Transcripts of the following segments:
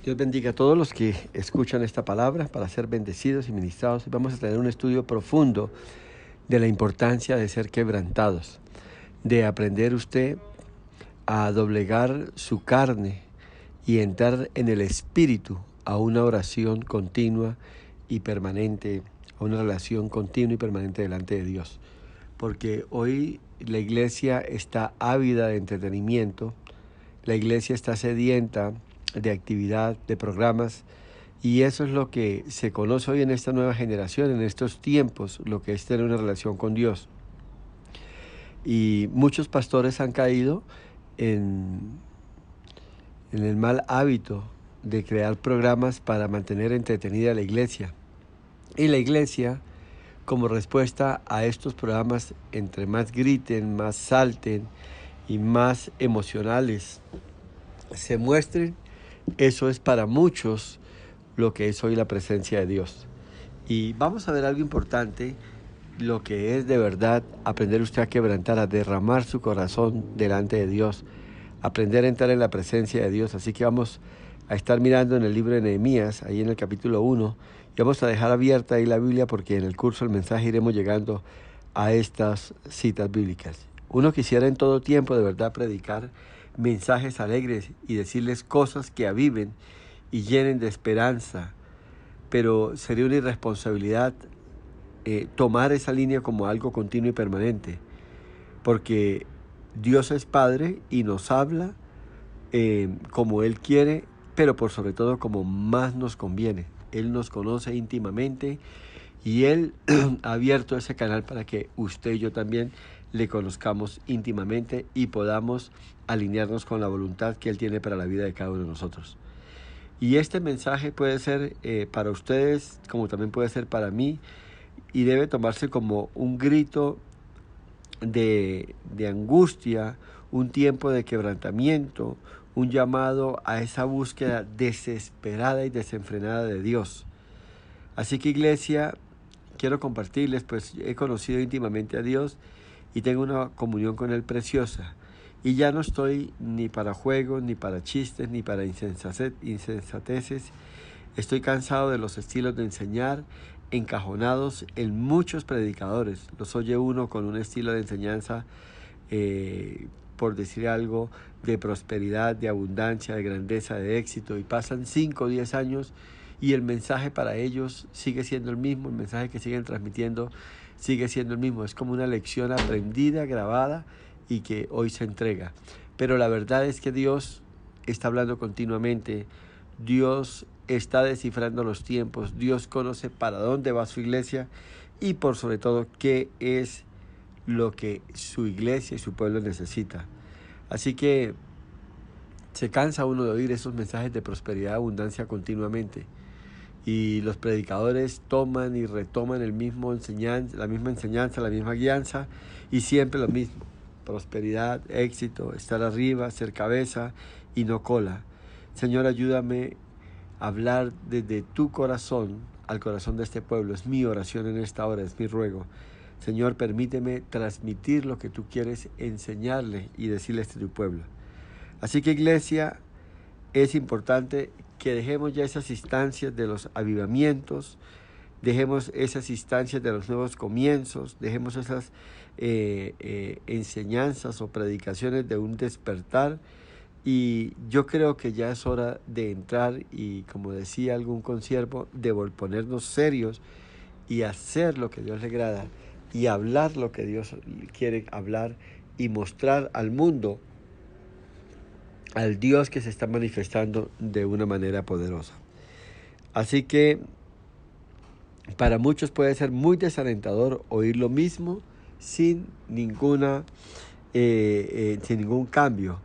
Dios bendiga a todos los que escuchan esta palabra para ser bendecidos y ministrados. Vamos a tener un estudio profundo de la importancia de ser quebrantados, de aprender usted a doblegar su carne y entrar en el espíritu a una oración continua y permanente, a una relación continua y permanente delante de Dios. Porque hoy la iglesia está ávida de entretenimiento, la iglesia está sedienta de actividad, de programas, y eso es lo que se conoce hoy en esta nueva generación, en estos tiempos, lo que es tener una relación con Dios. Y muchos pastores han caído en, en el mal hábito de crear programas para mantener entretenida a la iglesia. Y la iglesia, como respuesta a estos programas, entre más griten, más salten y más emocionales se muestren, eso es para muchos lo que es hoy la presencia de Dios. Y vamos a ver algo importante, lo que es de verdad aprender usted a quebrantar, a derramar su corazón delante de Dios, aprender a entrar en la presencia de Dios. Así que vamos a estar mirando en el libro de Nehemías, ahí en el capítulo 1, y vamos a dejar abierta ahí la Biblia porque en el curso del mensaje iremos llegando a estas citas bíblicas. Uno quisiera en todo tiempo de verdad predicar mensajes alegres y decirles cosas que aviven y llenen de esperanza, pero sería una irresponsabilidad tomar esa línea como algo continuo y permanente, porque Dios es Padre y nos habla como Él quiere, pero por sobre todo como más nos conviene. Él nos conoce íntimamente y Él ha abierto ese canal para que usted y yo también le conozcamos íntimamente y podamos alinearnos con la voluntad que Él tiene para la vida de cada uno de nosotros. Y este mensaje puede ser para ustedes como también puede ser para mí, y debe tomarse como un grito de angustia, un tiempo de quebrantamiento, un llamado a esa búsqueda desesperada y desenfrenada de Dios. Así que, iglesia, quiero compartirles, pues he conocido íntimamente a Dios y tengo una comunión con Él preciosa. Y ya no estoy ni para juegos, ni para chistes, ni para insensateces. Estoy cansado de los estilos de enseñar encajonados en muchos predicadores. Los oye uno con un estilo de enseñanza, por decir algo, de prosperidad, de abundancia, de grandeza, de éxito, y pasan 5 o 10 años y el mensaje para ellos sigue siendo el mismo, el mensaje que siguen transmitiendo sigue siendo el mismo. Es como una lección aprendida, grabada y que hoy se entrega. Pero la verdad es que Dios está hablando continuamente. Dios está descifrando los tiempos. Dios conoce para dónde va su iglesia y por sobre todo qué es lo que su iglesia y su pueblo necesita. Así que se cansa uno de oír esos mensajes de prosperidad y abundancia continuamente. Y los predicadores toman y retoman la misma enseñanza, la misma guianza, y siempre lo mismo: prosperidad, éxito, estar arriba, ser cabeza y no cola. Señor, ayúdame a hablar desde tu corazón al corazón de este pueblo. Es mi oración en esta hora, es mi ruego. Señor, permíteme transmitir lo que tú quieres enseñarle y decirle a tu pueblo. Así que, iglesia, es importante que dejemos ya esas instancias de los avivamientos, dejemos esas instancias de los nuevos comienzos, dejemos esas enseñanzas o predicaciones de un despertar. Y yo creo que ya es hora de entrar y, como decía algún consiervo, de ponernos serios y hacer lo que Dios le agrada y hablar lo que Dios quiere hablar y mostrar al mundo al Dios que se está manifestando de una manera poderosa. Así que para muchos puede ser muy desalentador oír lo mismo sin sin ningún cambio.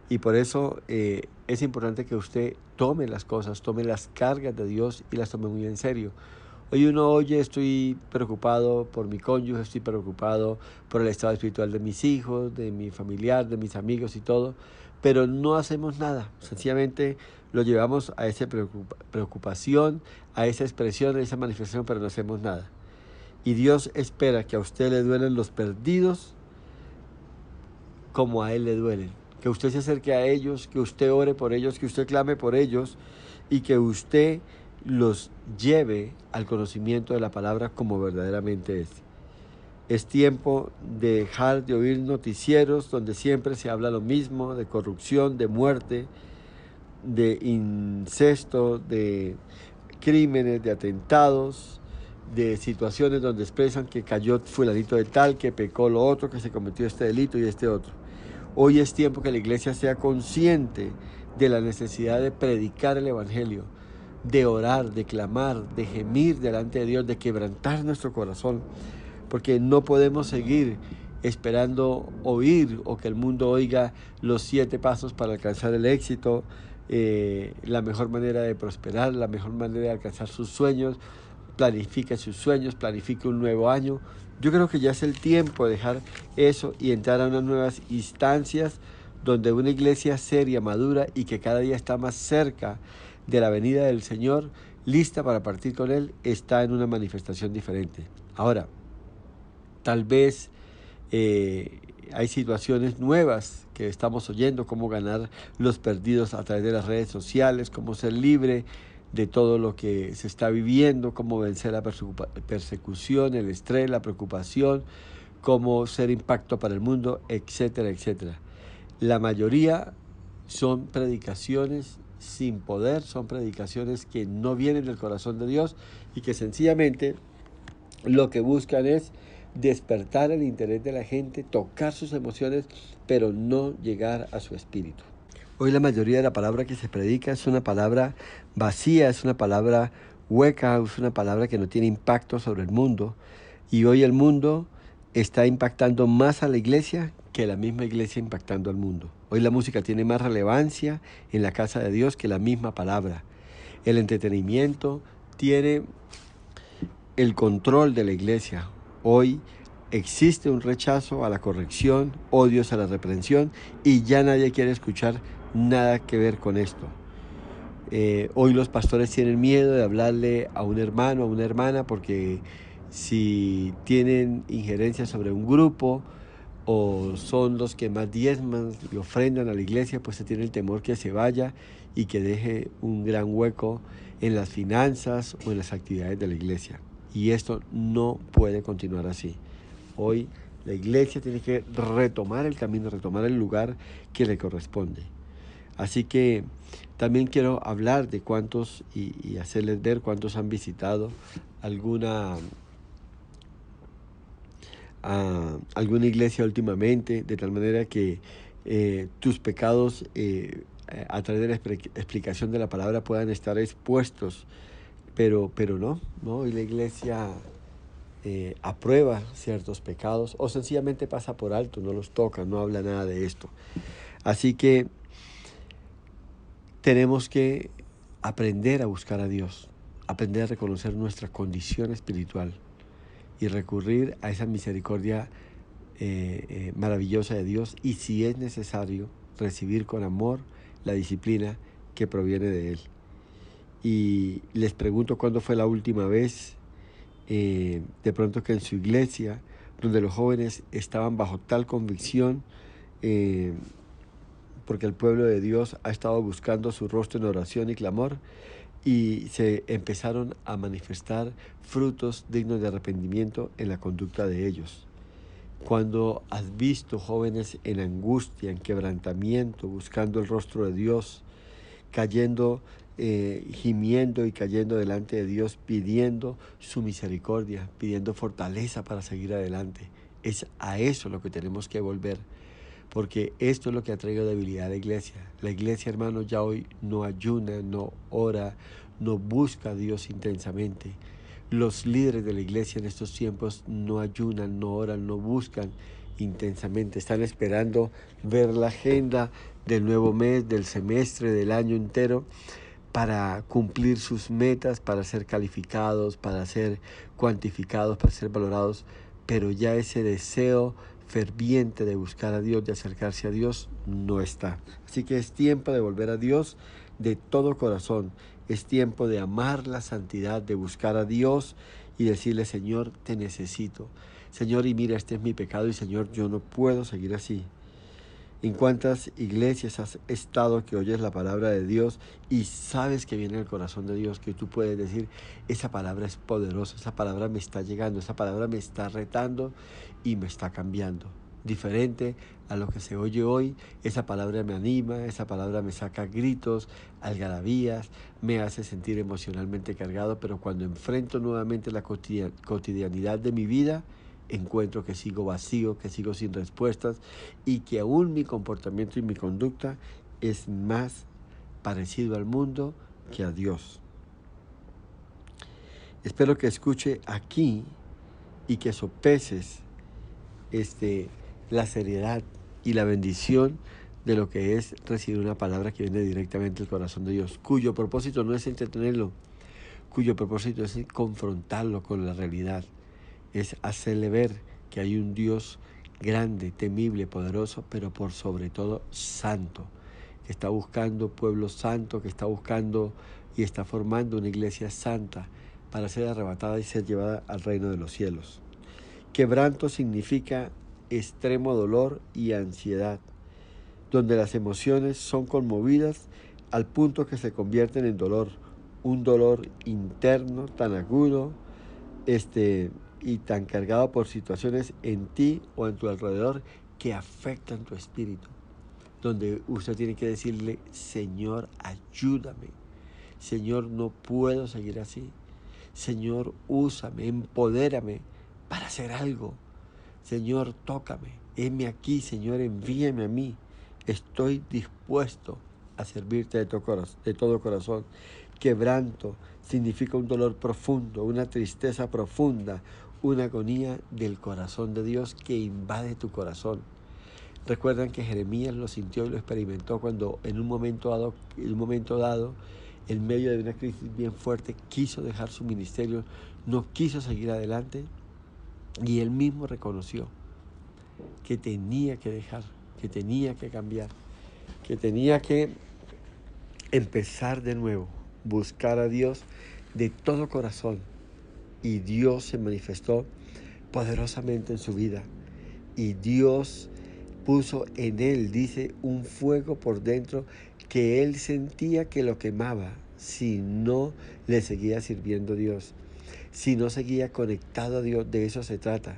Y por eso es importante que usted tome las cosas, tome las cargas de Dios y las tome muy en serio. Hoy uno oye: estoy preocupado por mi cónyuge, estoy preocupado por el estado espiritual de mis hijos, de mi familiar, de mis amigos y todo, pero no hacemos nada. Sencillamente lo llevamos a esa preocupación, a esa expresión, a esa manifestación, pero no hacemos nada. Y Dios espera que a usted le duelen los perdidos como a Él le duelen, que usted se acerque a ellos, que usted ore por ellos, que usted clame por ellos y que usted los lleve al conocimiento de la palabra como verdaderamente es. Es tiempo de dejar de oír noticieros donde siempre se habla lo mismo, de corrupción, de muerte, de incesto, de crímenes, de atentados, de situaciones donde expresan que cayó fulanito de tal, que pecó lo otro, que se cometió este delito y este otro. Hoy es tiempo que la iglesia sea consciente de la necesidad de predicar el evangelio, de orar, de clamar, de gemir delante de Dios, de quebrantar nuestro corazón, porque no podemos seguir esperando oír o que el mundo oiga los 7 pasos para alcanzar el éxito, la mejor manera de prosperar, la mejor manera de alcanzar sus sueños. Planifique sus sueños, planifique un nuevo año. Yo creo que ya es el tiempo de dejar eso y entrar a unas nuevas instancias donde una iglesia seria, madura y que cada día está más cerca de la venida del Señor, lista para partir con Él, está en una manifestación diferente. Ahora, tal vez hay situaciones nuevas que estamos oyendo, cómo ganar los perdidos a través de las redes sociales, cómo ser libre de todo lo que se está viviendo, cómo vencer la persecución, el estrés, la preocupación, cómo ser impacto para el mundo, etcétera, etcétera. La mayoría son predicaciones sin poder, son predicaciones que no vienen del corazón de Dios y que sencillamente lo que buscan es despertar el interés de la gente, tocar sus emociones, pero no llegar a su espíritu. Hoy la mayoría de la palabra que se predica es una palabra vacía, es una palabra hueca, es una palabra que no tiene impacto sobre el mundo. Y hoy el mundo está impactando más a la iglesia que la misma iglesia impactando al mundo. Hoy la música tiene más relevancia en la casa de Dios que la misma palabra. El entretenimiento tiene el control de la iglesia. Hoy existe un rechazo a la corrección, odios a la reprensión y ya nadie quiere escuchar nada que ver con esto. Hoy los pastores tienen miedo de hablarle a un hermano, a una hermana, porque si tienen injerencia sobre un grupo o son los que más diezman y ofrendan a la iglesia, pues se tiene el temor que se vaya y que deje un gran hueco en las finanzas o en las actividades de la iglesia. Y esto no puede continuar así. Hoy la iglesia tiene que retomar el camino, retomar el lugar que le corresponde. Así que también quiero hablar de cuántos y hacerles ver cuántos han visitado alguna iglesia últimamente, de tal manera que tus pecados a través de la explicación de la palabra puedan estar expuestos, pero no, hoy la iglesia aprueba ciertos pecados o sencillamente pasa por alto, no los toca, no habla nada de esto. Así que tenemos que aprender a buscar a Dios, aprender a reconocer nuestra condición espiritual y recurrir a esa misericordia maravillosa de Dios y, si es necesario, recibir con amor la disciplina que proviene de Él. Y les pregunto cuándo fue la última vez, de pronto que en su iglesia, donde los jóvenes estaban bajo tal convicción, porque el pueblo de Dios ha estado buscando su rostro en oración y clamor, y se empezaron a manifestar frutos dignos de arrepentimiento en la conducta de ellos. Cuando has visto jóvenes en angustia, en quebrantamiento, buscando el rostro de Dios, cayendo, gimiendo y cayendo delante de Dios, pidiendo su misericordia, pidiendo fortaleza para seguir adelante, es a eso lo que tenemos que volver. Porque esto es lo que ha traído debilidad a la iglesia. La iglesia, hermanos, ya hoy no ayuna, no ora, no busca a Dios intensamente. Los líderes de la iglesia en estos tiempos no ayunan, no oran, no buscan intensamente. Están esperando ver la agenda del nuevo mes, del semestre, del año entero, para cumplir sus metas, para ser calificados, para ser cuantificados, para ser valorados. Pero ya ese deseo ferviente de buscar a Dios, de acercarse a Dios, no está. Así que es tiempo de volver a Dios de todo corazón. Es tiempo de amar la santidad, de buscar a Dios y decirle: Señor, te necesito. Señor, y mira, este es mi pecado y Señor, yo no puedo seguir así. ¿En cuántas iglesias has estado que oyes la palabra de Dios y sabes que viene del corazón de Dios, que tú puedes decir, esa palabra es poderosa, esa palabra me está llegando, esa palabra me está retando y me está cambiando? Diferente a lo que se oye hoy, esa palabra me anima, esa palabra me saca gritos, algarabías, me hace sentir emocionalmente cargado, pero cuando enfrento nuevamente la cotidianidad de mi vida, encuentro que sigo vacío, que sigo sin respuestas y que aún mi comportamiento y mi conducta es más parecido al mundo que a Dios. Espero que escuche aquí y que sopeses la seriedad y la bendición de lo que es recibir una palabra que viene directamente del corazón de Dios, cuyo propósito no es entretenerlo, cuyo propósito es confrontarlo con la realidad, es hacerle ver que hay un Dios grande, temible, poderoso, pero por sobre todo santo, que está buscando pueblo santo, que está buscando y está formando una iglesia santa para ser arrebatada y ser llevada al reino de los cielos. Quebranto significa extremo dolor y ansiedad, donde las emociones son conmovidas al punto que se convierten en dolor, un dolor interno tan agudo, y tan cargado por situaciones en ti o en tu alrededor que afectan tu espíritu, donde usted tiene que decirle, Señor, ayúdame, Señor, no puedo seguir así, Señor, úsame, empodérame para hacer algo, Señor, tócame, heme aquí, Señor, envíame a mí, estoy dispuesto a servirte de todo corazón. Quebranto significa un dolor profundo, una tristeza profunda, una agonía del corazón de Dios que invade tu corazón. Recuerdan que Jeremías lo sintió y lo experimentó cuando en un momento dado, en medio de una crisis bien fuerte, quiso dejar su ministerio, no quiso seguir adelante y él mismo reconoció que tenía que dejar, que tenía que cambiar, que tenía que empezar de nuevo, buscar a Dios de todo corazón. Y Dios se manifestó poderosamente en su vida. Y Dios puso en él, dice, un fuego por dentro que él sentía que lo quemaba si no le seguía sirviendo a Dios, si no seguía conectado a Dios. De eso se trata.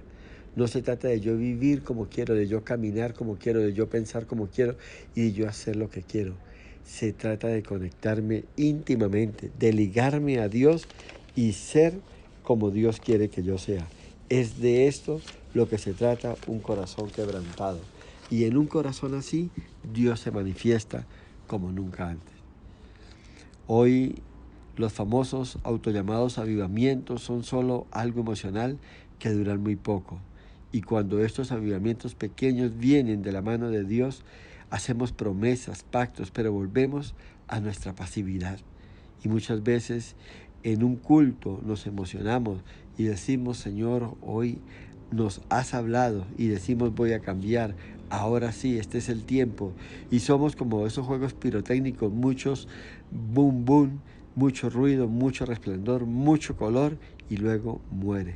No se trata de yo vivir como quiero, de yo caminar como quiero, de yo pensar como quiero y de yo hacer lo que quiero. Se trata de conectarme íntimamente, de ligarme a Dios y ser como Dios quiere que yo sea. Es de esto lo que se trata un corazón quebrantado. Y en un corazón así, Dios se manifiesta como nunca antes. Hoy los famosos autollamados avivamientos son solo algo emocional que duran muy poco. Y cuando estos avivamientos pequeños vienen de la mano de Dios, hacemos promesas, pactos, pero volvemos a nuestra pasividad. Y muchas veces en un culto nos emocionamos y decimos, Señor, hoy nos has hablado, y decimos, voy a cambiar, ahora sí, este es el tiempo. Y somos como esos juegos pirotécnicos, muchos boom boom, mucho ruido, mucho resplandor, mucho color, y luego muere.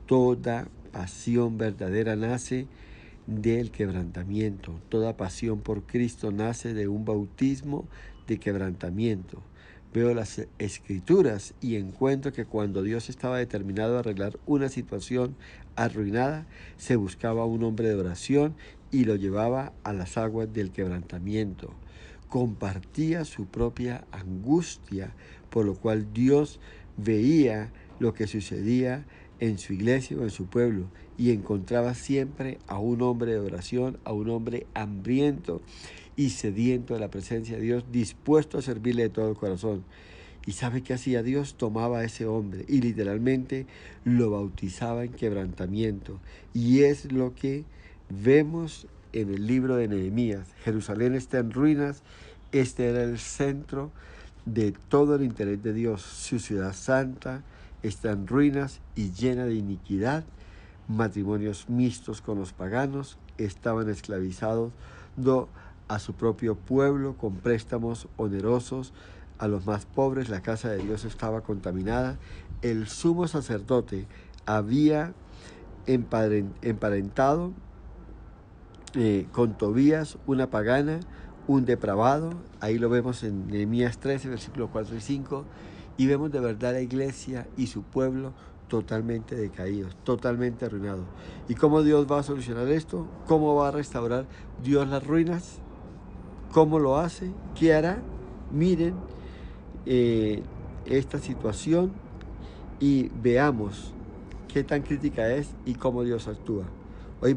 Toda pasión verdadera nace del quebrantamiento. Toda pasión por Cristo nace de un bautismo de quebrantamiento. Veo las escrituras y encuentro que cuando Dios estaba determinado a arreglar una situación arruinada, se buscaba un hombre de oración y lo llevaba a las aguas del quebrantamiento. Compartía su propia angustia, por lo cual Dios veía lo que sucedía en su iglesia o en su pueblo y encontraba siempre a un hombre de oración, a un hombre hambriento y sediento de la presencia de Dios, dispuesto a servirle de todo el corazón. ¿Y sabe qué hacía Dios? Tomaba a ese hombre y literalmente lo bautizaba en quebrantamiento. Y es lo que vemos en el libro de Nehemías. Jerusalén está en ruinas. Este era el centro de todo el interés de Dios. Su ciudad santa está en ruinas y llena de iniquidad. Matrimonios mixtos con los paganos, estaban esclavizados a su propio pueblo con préstamos onerosos a los más pobres. La casa de Dios estaba contaminada. El sumo sacerdote había emparentado con Tobías, una pagana, un depravado. Ahí lo vemos en Nehemías 13, versículos 4 y 5. Y vemos de verdad la iglesia y su pueblo totalmente decaídos, totalmente arruinados. ¿Y cómo Dios va a solucionar esto? ¿Cómo va a restaurar Dios las ruinas? ¿Cómo lo hace? ¿Qué hará? Miren esta situación y veamos qué tan crítica es y cómo Dios actúa. Hoy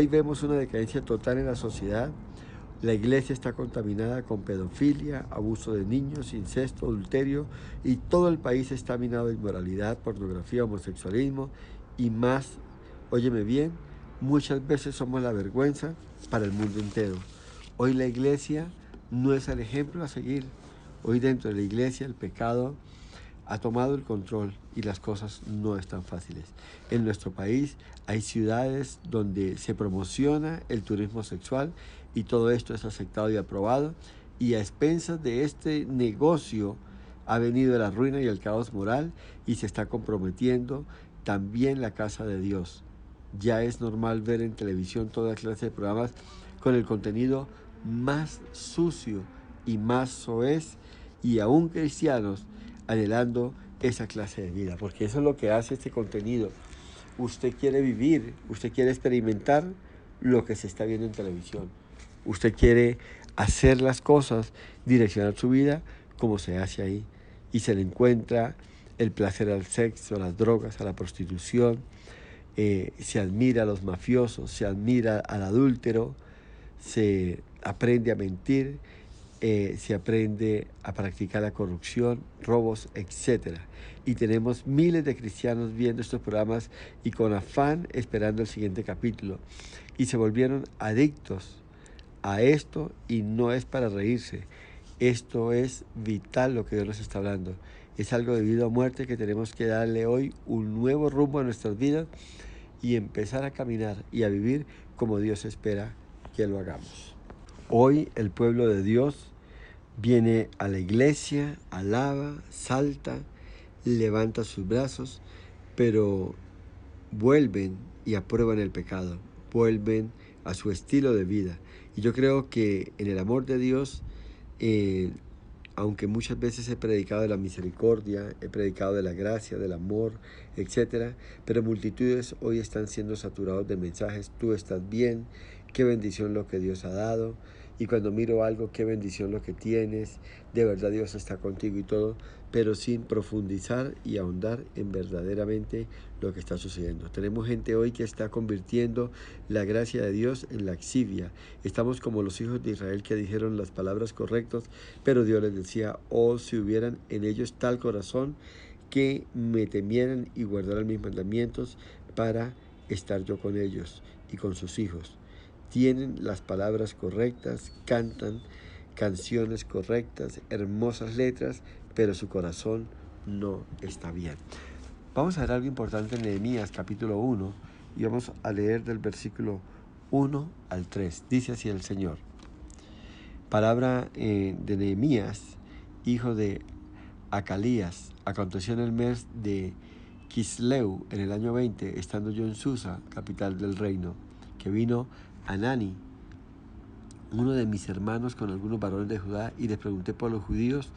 vemos una decadencia total en la sociedad. La iglesia está contaminada con pedofilia, abuso de niños, incesto, adulterio, y todo el país está minado de inmoralidad, pornografía, homosexualismo y más. Óyeme bien, muchas veces somos la vergüenza para el mundo entero. Hoy la iglesia no es el ejemplo a seguir. Hoy dentro de la iglesia el pecado ha tomado el control y las cosas no están fáciles. En nuestro país hay ciudades donde se promociona el turismo sexual y todo esto es aceptado y aprobado, y a expensas de este negocio ha venido la ruina y el caos moral, y se está comprometiendo también la casa de Dios. Ya es normal ver en televisión toda clase de programas con el contenido más sucio y más soez, y aún cristianos anhelando esa clase de vida, porque eso es lo que hace este contenido. Usted quiere vivir, usted quiere experimentar lo que se está viendo en televisión. Usted quiere hacer las cosas, direccionar su vida como se hace ahí. Y se le encuentra el placer al sexo, a las drogas, a la prostitución. Se admira a los mafiosos, se admira al adúltero, se aprende a mentir, se aprende a practicar la corrupción, robos, etc. Y tenemos miles de cristianos viendo estos programas y con afán esperando el siguiente capítulo. Y se volvieron adictos a esto, y no es para reírse. Esto es vital lo que Dios nos está hablando. Es algo de vida o muerte que tenemos que darle hoy un nuevo rumbo a nuestras vidas y empezar a caminar y a vivir como Dios espera que lo hagamos. Hoy el pueblo de Dios viene a la iglesia, alaba, salta, levanta sus brazos, pero vuelven y aprueban el pecado, vuelven a su estilo de vida. Y yo creo que en el amor de Dios, aunque muchas veces he predicado de la misericordia, he predicado de la gracia, del amor, etc., pero multitudes hoy están siendo saturados de mensajes: tú estás bien, qué bendición lo que Dios ha dado, y cuando miro algo, qué bendición lo que tienes, de verdad Dios está contigo y todo, pero sin profundizar y ahondar en verdaderamente lo que está sucediendo. Tenemos gente hoy que está convirtiendo la gracia de Dios en laxivia. Estamos como los hijos de Israel que dijeron las palabras correctas, pero Dios les decía: oh, si hubieran en ellos tal corazón que me temieran y guardaran mis mandamientos para estar yo con ellos y con sus hijos. Tienen las palabras correctas, cantan canciones correctas, hermosas letras, pero su corazón no está bien. Vamos a ver algo importante en Nehemías capítulo 1 y vamos a leer del versículo 1 al 3. Dice así el Señor: palabra de Nehemías, hijo de Acalías. Aconteció en el mes de Quisleu, en el año 20, estando yo en Susa, capital del reino, que vino Anani, uno de mis hermanos, con algunos varones de Judá, y les pregunté por los judíos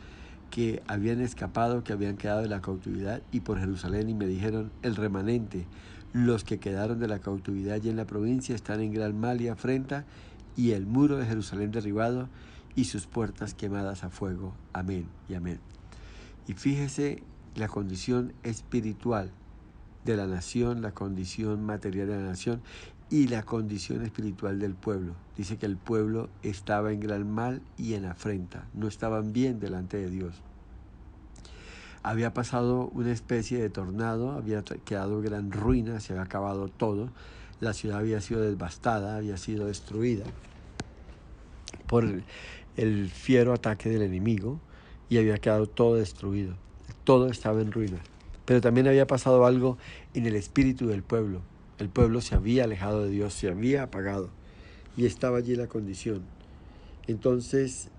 que habían escapado, que habían quedado de la cautividad, y por Jerusalén, y me dijeron: el remanente, los que quedaron de la cautividad allí en la provincia, están en gran mal y afrenta, y el muro de Jerusalén derribado, y sus puertas quemadas a fuego. Amén y amén. Y fíjese la condición espiritual de la nación, la condición material de la nación y la condición espiritual del pueblo. Dice que el pueblo estaba en gran mal y en afrenta, no estaban bien delante de Dios. Había pasado una especie de tornado, había quedado gran ruina, se había acabado todo, la ciudad había sido devastada, había sido destruida por el fiero ataque del enemigo, y había quedado todo destruido, todo estaba en ruina. Pero también había pasado algo en el espíritu del pueblo. El pueblo se había alejado de Dios, se había apagado, y estaba allí la condición. Entonces,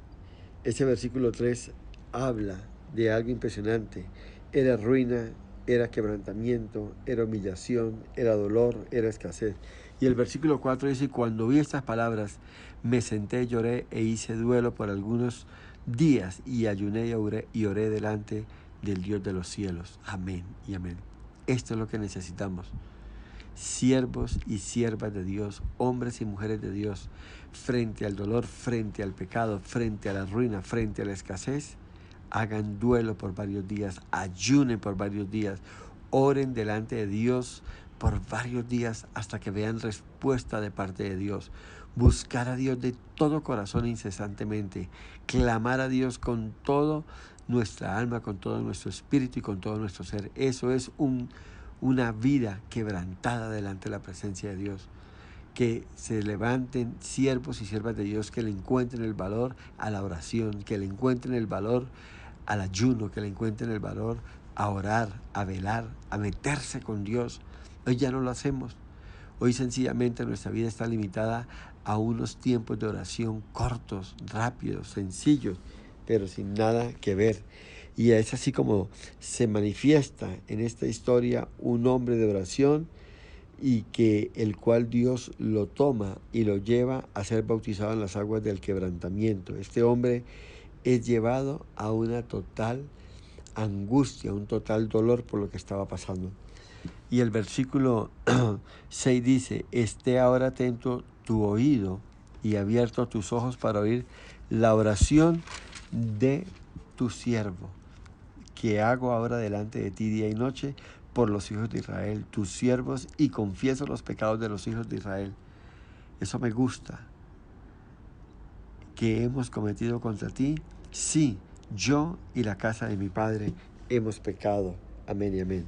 ese versículo 3 habla de algo impresionante. Era ruina, era quebrantamiento, era humillación, era dolor, era escasez. Y el versículo 4 dice, cuando vi estas palabras, me senté, lloré e hice duelo por algunos días y ayuné y oré delante del Dios de los cielos. Amén y amén. Esto es lo que necesitamos. Siervos y siervas de Dios, hombres y mujeres de Dios, frente al dolor, frente al pecado, frente a la ruina, frente a la escasez, hagan duelo por varios días, ayunen por varios días, oren delante de Dios por varios días hasta que vean respuesta de parte de Dios. Buscar a Dios de todo corazón incesantemente, clamar a Dios con toda nuestra alma, con todo nuestro espíritu y con todo nuestro ser. Eso es una vida quebrantada delante de la presencia de Dios. Que se levanten siervos y siervas de Dios que le encuentren el valor a la oración, que le encuentren el valor al ayuno, que le encuentren el valor a orar, a velar, a meterse con Dios. Hoy ya no lo hacemos. Hoy sencillamente nuestra vida está limitada a unos tiempos de oración cortos, rápidos, sencillos, pero sin nada que ver. Y es así como se manifiesta en esta historia un hombre de oración y que el cual Dios lo toma y lo lleva a ser bautizado en las aguas del quebrantamiento. Este hombre es llevado a una total angustia, un total dolor por lo que estaba pasando. Y el versículo 6 dice, esté ahora atento tu oído y abierto tus ojos para oír la oración de tu siervo, que hago ahora delante de ti día y noche por los hijos de Israel, tus siervos, y confieso los pecados de los hijos de Israel. Eso me gusta. ¿Que hemos cometido contra ti? Sí, yo y la casa de mi padre hemos pecado. Amén y amén.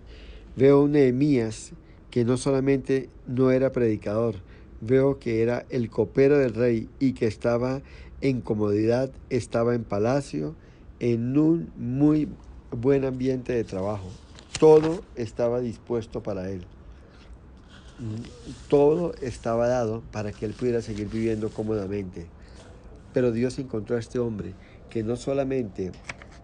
Veo un Nehemías que no solamente no era predicador, veo que era el copero del rey y que estaba en comodidad, estaba en palacio, en un muy buen ambiente de trabajo. Todo estaba dispuesto para él. Todo estaba dado para que él pudiera seguir viviendo cómodamente. Pero Dios encontró a este hombre que no solamente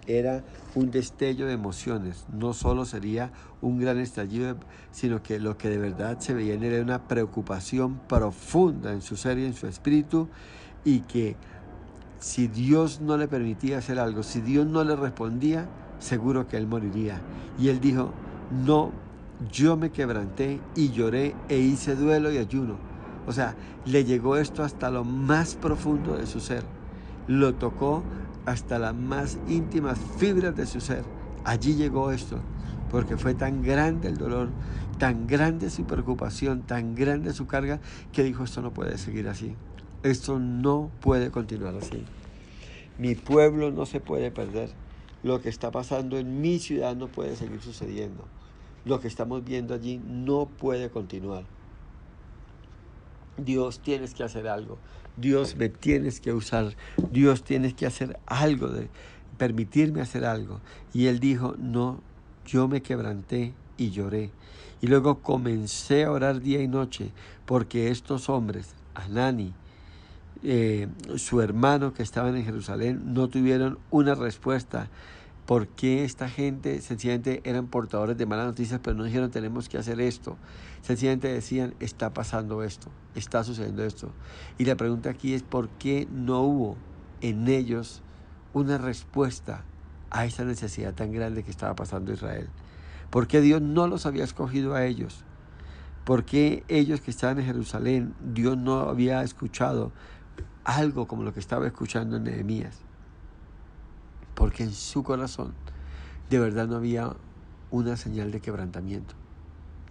era un destello de emociones, no solo sería un gran estallido, sino que lo que de verdad se veía en él era una preocupación profunda en su ser y en su espíritu, y que si Dios no le permitía hacer algo, si Dios no le respondía, seguro que él moriría. Y él dijo, no, yo me quebranté y lloré e hice duelo y ayuno. O sea, le llegó esto hasta lo más profundo de su ser. Lo tocó hasta las más íntimas fibras de su ser. Allí llegó esto, porque fue tan grande el dolor, tan grande su preocupación, tan grande su carga, que dijo, esto no puede seguir así. Esto no puede continuar así. Mi pueblo no se puede perder. Lo que está pasando en mi ciudad no puede seguir sucediendo. Lo que estamos viendo allí no puede continuar. Dios, tienes que hacer algo. Dios, me tienes que usar. Dios, tienes que hacer algo, permitirme hacer algo. Y él dijo, no, yo me quebranté y lloré. Y luego comencé a orar día y noche, porque estos hombres, Hanani, su hermano que estaban en Jerusalén, no tuvieron una respuesta. ¿Por qué esta gente sencillamente eran portadores de malas noticias, pero no dijeron tenemos que hacer esto? Sencillamente decían, está pasando esto, está sucediendo esto. Y la pregunta aquí es, ¿por qué no hubo en ellos una respuesta a esa necesidad tan grande que estaba pasando Israel? ¿Por qué Dios no los había escogido a ellos? ¿Por qué ellos que estaban en Jerusalén, Dios no había escuchado algo como lo que estaba escuchando en Nehemías? Porque en su corazón de verdad no había una señal de quebrantamiento,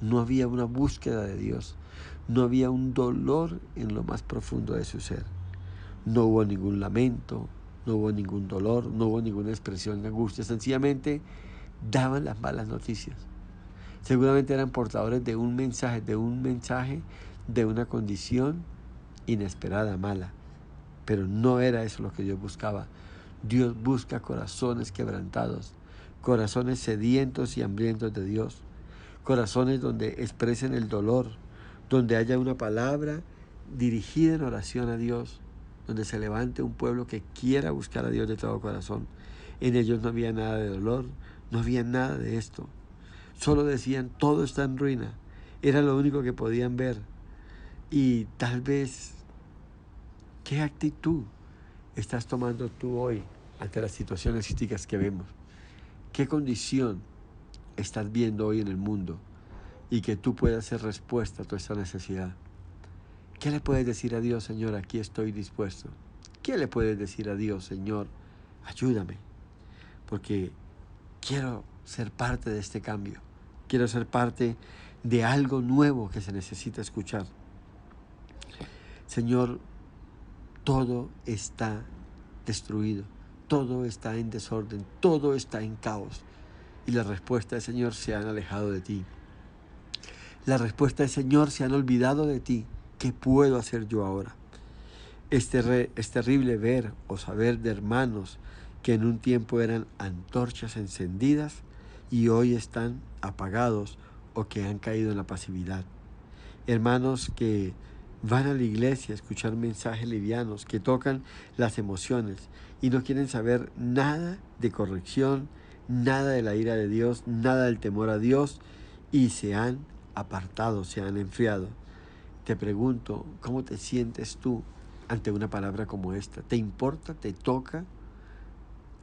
no había una búsqueda de Dios, no había un dolor en lo más profundo de su ser. No hubo ningún lamento, no hubo ningún dolor, no hubo ninguna expresión de angustia, sencillamente daban las malas noticias. Seguramente eran portadores de un mensaje de una condición inesperada, mala, pero no era eso lo que Dios buscaba. Dios busca corazones quebrantados, corazones sedientos y hambrientos de Dios, corazones donde expresen el dolor, donde haya una palabra dirigida en oración a Dios, donde se levante un pueblo que quiera buscar a Dios de todo corazón. En ellos no había nada de dolor, no había nada de esto. Solo decían, todo está en ruina. Era lo único que podían ver. Y tal vez, ¿qué actitud estás tomando tú hoy ante las situaciones críticas que vemos? ¿Qué condición estás viendo hoy en el mundo y que tú puedas hacer respuesta a toda esta necesidad? ¿Qué le puedes decir a Dios, Señor, aquí estoy dispuesto? ¿Qué le puedes decir a Dios, Señor, ayúdame? Porque quiero ser parte de este cambio. Quiero ser parte de algo nuevo que se necesita escuchar. Señor, todo está destruido, todo está en desorden, todo está en caos. Y la respuesta es, Señor, se han alejado de ti. La respuesta es, Señor, se han olvidado de ti. ¿Qué puedo hacer yo ahora? Es terrible ver o saber de hermanos que en un tiempo eran antorchas encendidas y hoy están apagados o que han caído en la pasividad. Hermanos que van a la iglesia a escuchar mensajes livianos que tocan las emociones y no quieren saber nada de corrección, nada de la ira de Dios, nada del temor a Dios, y se han apartado, se han enfriado. Te pregunto, ¿cómo te sientes tú ante una palabra como esta? ¿Te importa? ¿Te toca?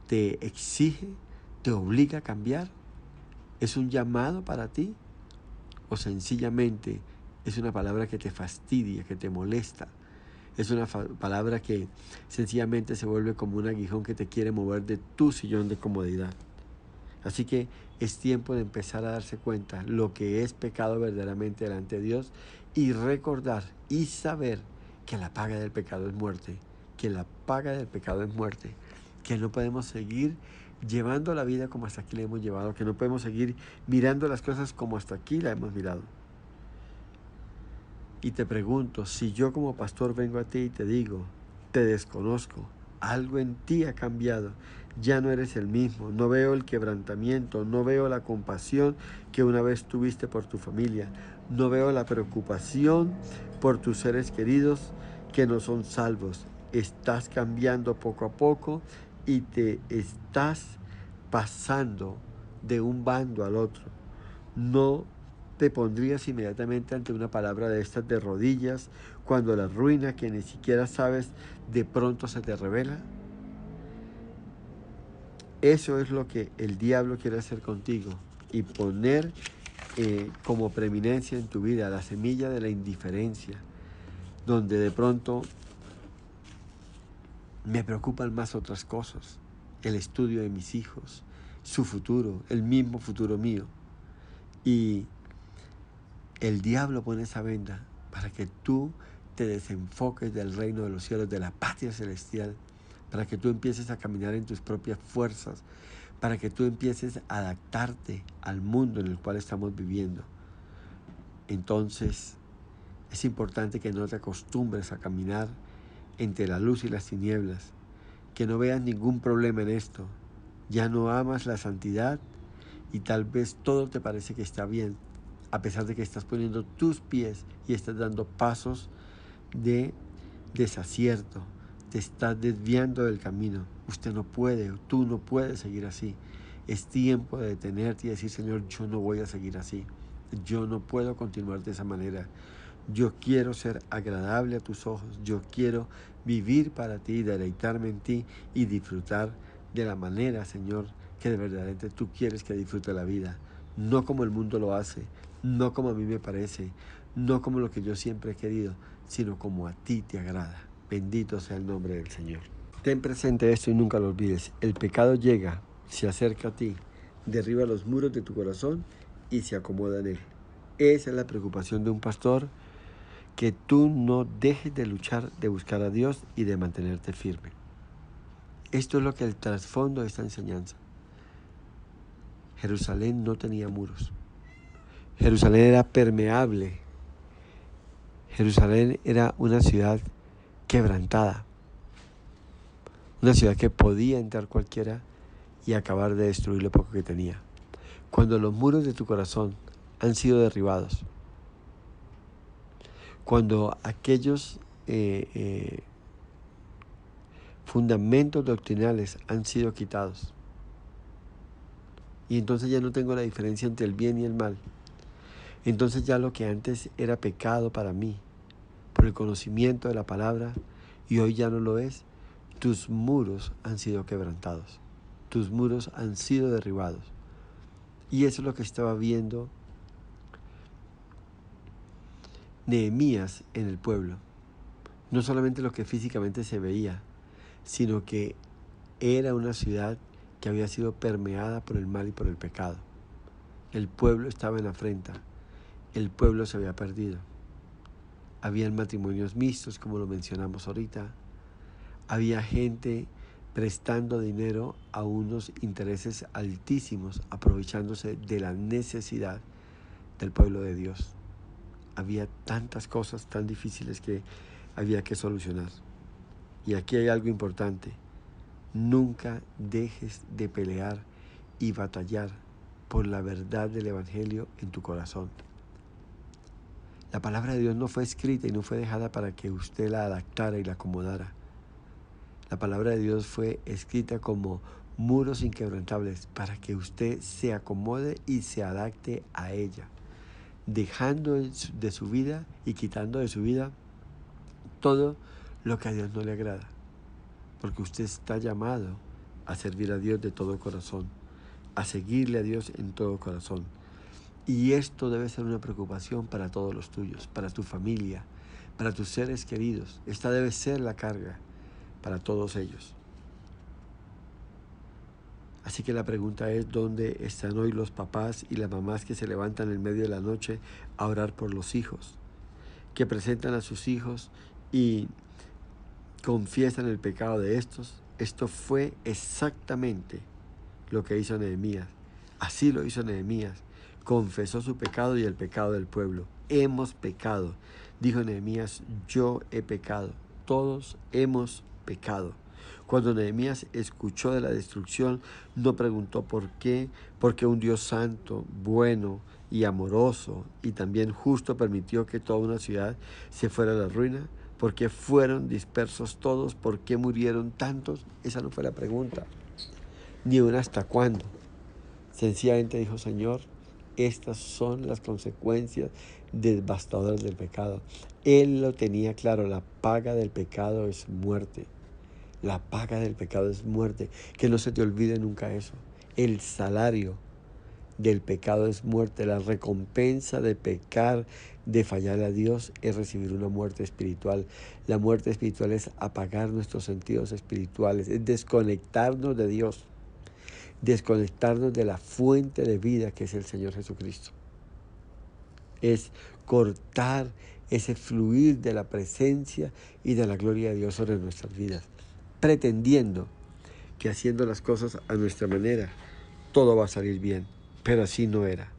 ¿Te exige? ¿Te obliga a cambiar? ¿Es un llamado para ti? ¿O sencillamente es una palabra que te fastidia, que te molesta? Es una palabra que sencillamente se vuelve como un aguijón que te quiere mover de tu sillón de comodidad. Así que es tiempo de empezar a darse cuenta lo que es pecado verdaderamente delante de Dios y recordar y saber que la paga del pecado es muerte, que la paga del pecado es muerte, que no podemos seguir llevando la vida como hasta aquí la hemos llevado, que no podemos seguir mirando las cosas como hasta aquí la hemos mirado. Y te pregunto, si yo como pastor vengo a ti y te digo, te desconozco, algo en ti ha cambiado, ya no eres el mismo, no veo el quebrantamiento, no veo la compasión que una vez tuviste por tu familia, no veo la preocupación por tus seres queridos que no son salvos. Estás cambiando poco a poco y te estás pasando de un bando al otro. No te pondrías inmediatamente ante una palabra de estas de rodillas cuando la ruina que ni siquiera sabes de pronto se te revela. Eso es lo que el diablo quiere hacer contigo y poner como preeminencia en tu vida la semilla de la indiferencia, donde de pronto me preocupan más otras cosas, el estudio de mis hijos, su futuro, el mismo futuro mío. Y el diablo pone esa venda para que tú te desenfoques del reino de los cielos, de la patria celestial, para que tú empieces a caminar en tus propias fuerzas, para que tú empieces a adaptarte al mundo en el cual estamos viviendo. Entonces, es importante que no te acostumbres a caminar entre la luz y las tinieblas, que no veas ningún problema en esto. Ya no amas la santidad y tal vez todo te parece que está bien, a pesar de que estás poniendo tus pies y estás dando pasos de desacierto, te estás desviando del camino. Usted no puede, tú no puedes seguir así. Es tiempo de detenerte y decir, Señor, yo no voy a seguir así. Yo no puedo continuar de esa manera. Yo quiero ser agradable a tus ojos. Yo quiero vivir para ti, deleitarme en ti y disfrutar de la manera, Señor, que de verdaderamente tú quieres que disfrute la vida. No como el mundo lo hace, no como a mí me parece, no como lo que yo siempre he querido, sino como a ti te agrada. Bendito sea el nombre del Señor. Ten presente esto y nunca lo olvides. El pecado llega, se acerca a ti, derriba los muros de tu corazón y se acomoda en él. Esa es la preocupación de un pastor, que tú no dejes de luchar, de buscar a Dios y de mantenerte firme. Esto es lo que el trasfondo de esta enseñanza. Jerusalén no tenía muros. Jerusalén era permeable. Jerusalén era una ciudad quebrantada. Una ciudad que podía entrar cualquiera y acabar de destruir lo poco que tenía. Cuando los muros de tu corazón han sido derribados, cuando aquellos fundamentos doctrinales han sido quitados, y entonces ya no tengo la diferencia entre el bien y el mal, entonces ya lo que antes era pecado para mí, por el conocimiento de la palabra y hoy ya no lo es, tus muros han sido quebrantados, tus muros han sido derribados. Y eso es lo que estaba viendo Nehemías en el pueblo. No solamente lo que físicamente se veía, sino que era una ciudad que había sido permeada por el mal y por el pecado. El pueblo estaba en afrenta, el pueblo se había perdido. Habían matrimonios mixtos, como lo mencionamos ahorita. Había gente prestando dinero a unos intereses altísimos, aprovechándose de la necesidad del pueblo de Dios. Había tantas cosas tan difíciles que había que solucionar. Y aquí hay algo importante. Nunca dejes de pelear y batallar por la verdad del Evangelio en tu corazón. La palabra de Dios no fue escrita y no fue dejada para que usted la adaptara y la acomodara. La palabra de Dios fue escrita como muros inquebrantables para que usted se acomode y se adapte a ella, dejando de su vida y quitando de su vida todo lo que a Dios no le agrada. Porque usted está llamado a servir a Dios de todo corazón, a seguirle a Dios en todo corazón. Y esto debe ser una preocupación para todos los tuyos, para tu familia, para tus seres queridos. Esta debe ser la carga para todos ellos. Así que la pregunta es, ¿dónde están hoy los papás y las mamás que se levantan en medio de la noche a orar por los hijos? Que presentan a sus hijos y confiesan el pecado de estos. Esto fue exactamente lo que hizo Nehemías. Así lo hizo Nehemías. Confesó su pecado y el pecado del pueblo. Hemos pecado. Dijo Nehemías, yo he pecado. Todos hemos pecado. Cuando Nehemías escuchó de la destrucción, no preguntó por qué, porque un Dios santo, bueno y amoroso y también justo permitió que toda una ciudad se fuera a la ruina. ¿Por qué fueron dispersos todos? ¿Por qué murieron tantos? Esa no fue la pregunta. Ni un hasta cuándo. Sencillamente dijo, Señor, estas son las consecuencias devastadoras del pecado. Él lo tenía claro, la paga del pecado es muerte. La paga del pecado es muerte. Que no se te olvide nunca eso. El salario del pecado es muerte. La recompensa de pecar, de fallar a Dios, es recibir una muerte espiritual. La muerte espiritual es apagar nuestros sentidos espirituales, es desconectarnos de Dios, desconectarnos de la fuente de vida que es el Señor Jesucristo. Es cortar ese fluir de la presencia y de la gloria de Dios sobre nuestras vidas, pretendiendo que haciendo las cosas a nuestra manera todo va a salir bien, pero así no era.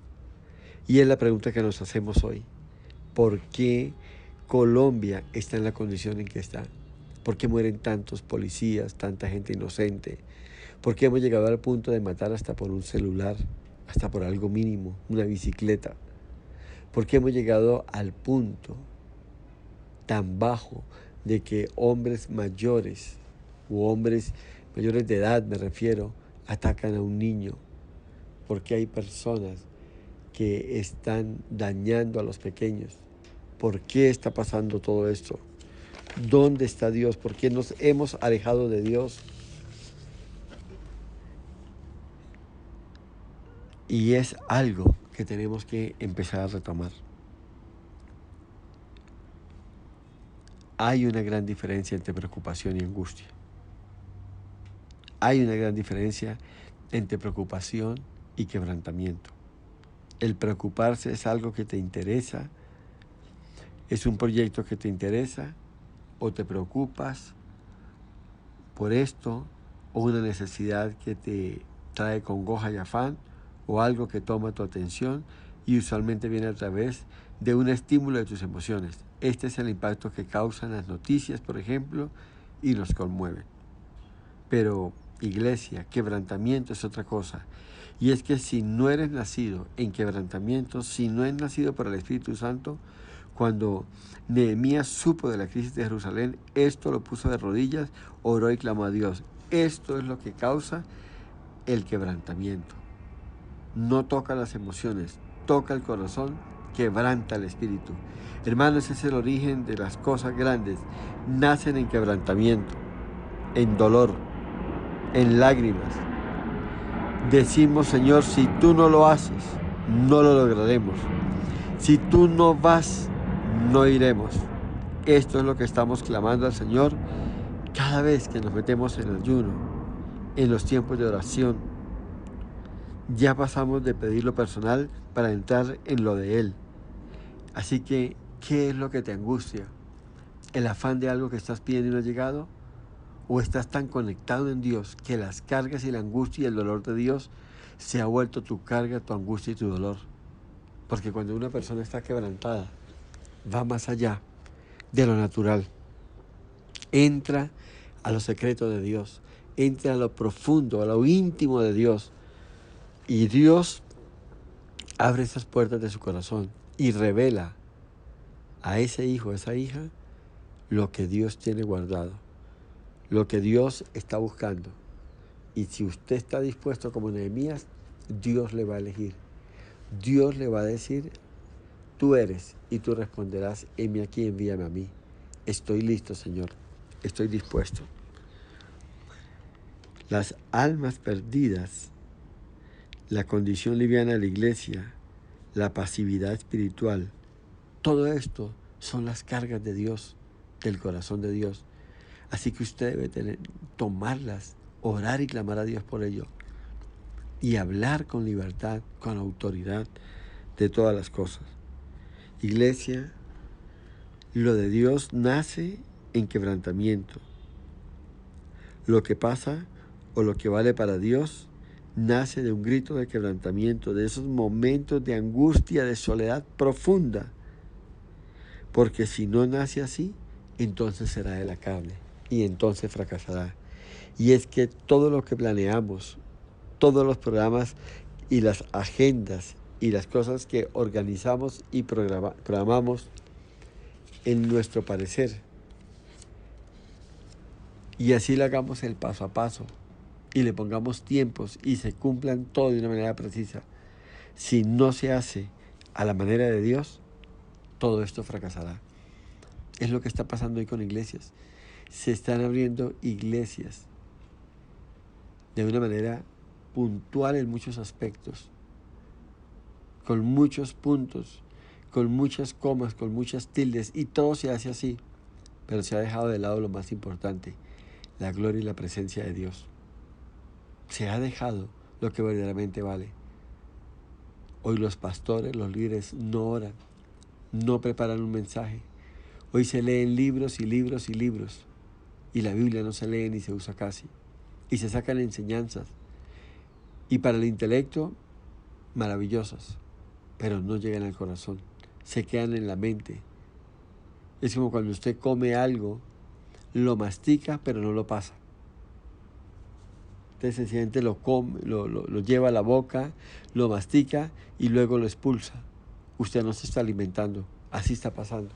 Y es la pregunta que nos hacemos hoy. ¿Por qué Colombia está en la condición en que está? ¿Por qué mueren tantos policías, tanta gente inocente? ¿Por qué hemos llegado al punto de matar hasta por un celular, hasta por algo mínimo, una bicicleta? ¿Por qué hemos llegado al punto tan bajo de que hombres mayores, u hombres mayores de edad me refiero, atacan a un niño? ¿Por qué hay personas que están dañando a los pequeños? ¿Por qué está pasando todo esto? ¿Dónde está Dios? ¿Por qué nos hemos alejado de Dios? Y es algo que tenemos que empezar a retomar. Hay una gran diferencia entre preocupación y angustia. Hay una gran diferencia entre preocupación y quebrantamiento. El preocuparse es algo que te interesa, es un proyecto que te interesa, o te preocupas por esto, o una necesidad que te trae congoja y afán, o algo que toma tu atención y usualmente viene a través de un estímulo de tus emociones. Este es el impacto que causan las noticias, por ejemplo, y nos conmueven. Pero, iglesia, quebrantamiento es otra cosa. Y es que si no eres nacido en quebrantamiento, si no eres nacido por el Espíritu Santo, cuando Nehemías supo de la crisis de Jerusalén, esto lo puso de rodillas, oró y clamó a Dios. Esto es lo que causa el quebrantamiento. No toca las emociones, toca el corazón quebranta el espíritu. Hermanos, ese es el origen de las cosas grandes. Nacen en quebrantamiento, en dolor, en lágrimas. Decimos, Señor, si tú no lo haces, no lo lograremos. Si tú no vas, no iremos. Esto es lo que estamos clamando al Señor cada vez que nos metemos en ayuno, en los tiempos de oración. Ya pasamos de pedir lo personal para entrar en lo de Él. Así que, ¿qué es lo que te angustia? ¿El afán de algo que estás pidiendo y no ha llegado? ¿O estás tan conectado en Dios que las cargas y la angustia y el dolor de Dios se ha vuelto tu carga, tu angustia y tu dolor? Porque cuando una persona está quebrantada, va más allá de lo natural. Entra a los secretos de Dios, entra a lo profundo, a lo íntimo de Dios. Y Dios abre esas puertas de su corazón y revela a ese hijo, a esa hija, lo que Dios tiene guardado, lo que Dios está buscando. Y si usted está dispuesto como Nehemías, Dios le va a elegir. Dios le va a decir, tú eres, y tú responderás, heme aquí, envíame a mí. Estoy listo, Señor, estoy dispuesto. Las almas perdidas, la condición liviana de la iglesia, la pasividad espiritual, todo esto son las cargas de Dios, del corazón de Dios. Así que usted debe tomarlas, orar y clamar a Dios por ello. Y hablar con libertad, con autoridad de todas las cosas. Iglesia, lo de Dios nace en quebrantamiento. Lo que pasa o lo que vale para Dios nace de un grito de quebrantamiento, de esos momentos de angustia, de soledad profunda. Porque si no nace así, entonces será de la carne y entonces fracasará. Y es que todo lo que planeamos, todos los programas y las agendas y las cosas que organizamos y programamos en nuestro parecer, y así le hagamos el paso a paso y le pongamos tiempos y se cumplan todo de una manera precisa, si no se hace a la manera de Dios, todo esto fracasará. Es lo que está pasando hoy con iglesias. Se están abriendo iglesias de una manera puntual en muchos aspectos, con muchos puntos, con muchas comas, con muchas tildes, y todo se hace así, pero se ha dejado de lado lo más importante, la gloria y la presencia de Dios. Se ha dejado lo que verdaderamente vale. Hoy los pastores, los líderes no oran, no preparan un mensaje. Hoy se leen libros y libros y libros, y la Biblia no se lee ni se usa casi, y se sacan enseñanzas, y para el intelecto, maravillosas, pero no llegan al corazón, se quedan en la mente. Es como cuando usted come algo, lo mastica, pero no lo pasa. Usted sencillamente lo come, lo lleva a la boca, lo mastica y luego lo expulsa. Usted no se está alimentando, así está pasando.